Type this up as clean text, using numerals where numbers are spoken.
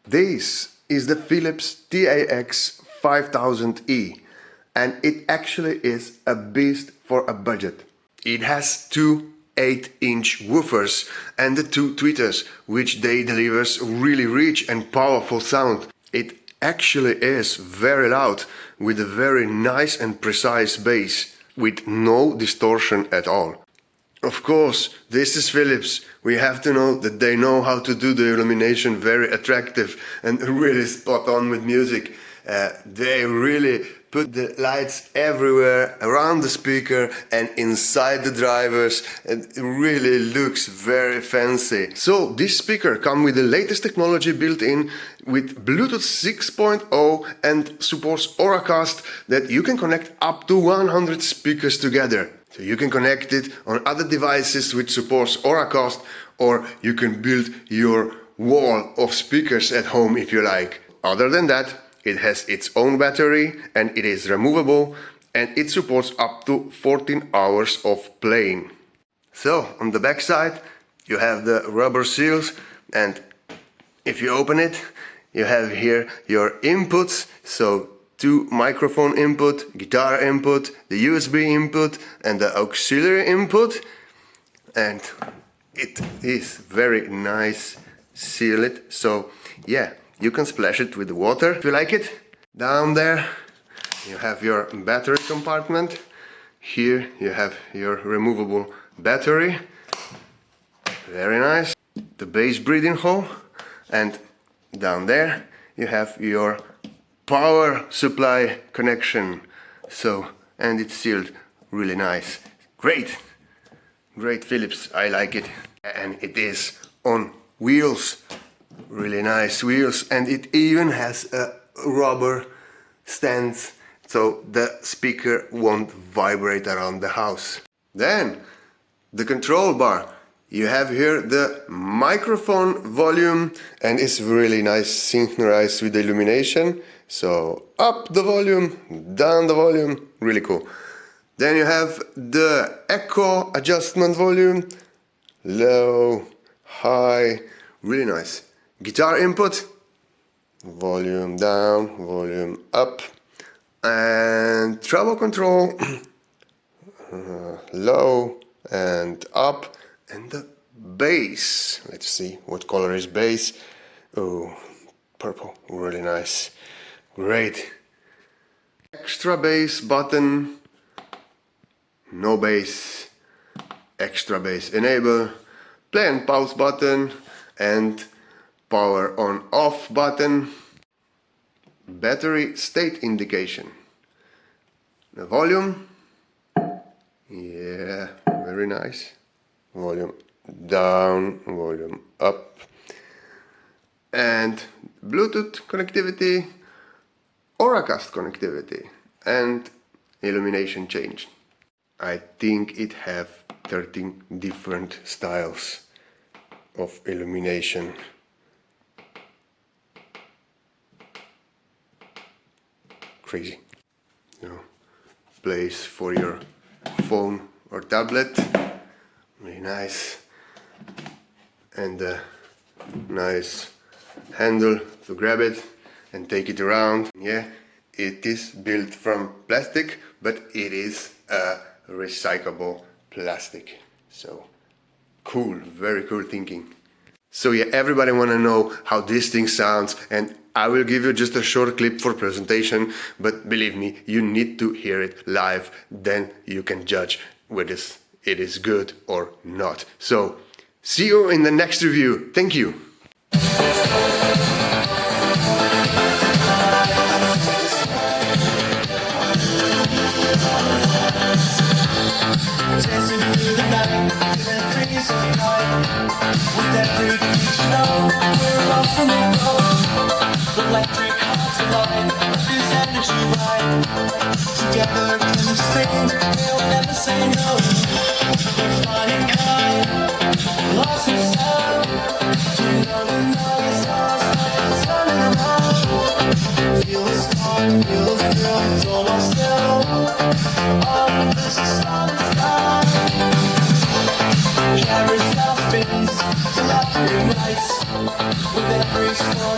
This is the Philips TAX5000E, and it actually is a beast for a budget. It has two 8-inch woofers and the two tweeters, which they delivers really rich and powerful sound. It actually is very loud, with a very nice and precise bass, with no distortion at all. Of course, this is Philips. We have to know that they know how to do the illumination very attractive and really spot on with music. They really put the lights everywhere around the speaker and inside the drivers. It really looks very fancy. So this speaker comes with the latest technology built in, with Bluetooth 6.0 and supports Auracast, that you can connect up to 100 speakers together. So you can connect it on other devices which supports Auracast, or you can build your wall of speakers at home if you like. Other than that, it has its own battery and it is removable, and it supports up to 14 hours of playing. So on the back side you have the rubber seals, and if you open it you have here your inputs, so two microphone input, guitar input, the USB input and the auxiliary input, and it is very nice sealed, so yeah, you can splash it with the water if you like it. Down there you have your battery compartment. Here you have your removable battery. Very nice. The bass breathing hole. And down there you have your power supply connection. So, and it's sealed really nice. Great! Great Philips, I like it. And it is on wheels. Really nice wheels, and it even has a rubber stand, so the speaker won't vibrate around the house. Then the control bar. You have here the microphone volume, and it's really nice synchronized with the illumination. So up the volume, down the volume, really cool. Then you have the echo adjustment volume, low, high, really nice. Guitar input, volume down, volume up, and treble control, low and up, and the bass. Let's see what color is bass. Oh, purple, really nice, great. Extra bass button, no bass, extra bass enable, play and pause button, and power on off button, battery state indication, the volume, yeah, very nice, volume down, volume up, and Bluetooth connectivity, Auracast connectivity, and illumination change. I think it have 13 different styles of illumination. Crazy. Place for your phone or tablet, really nice, and a nice handle to grab it and take it around. Yeah, it is built from plastic, but it is a recyclable plastic, so cool, very cool thinking. So yeah, everybody wanna know how this thing sounds, and I will give you just a short clip for presentation, but believe me, you need to hear it live, then you can judge whether it is good or not. So, see you in the next review. Thank you. Electric hearts alive, this energy right. Together in the stream, we'll never say no. We're flying high, lost in sound. To know the noise, turning around. Feel the spark, feel the thrill, it's almost there. All of this is solid sky. Carousel spins, till after nights. With every story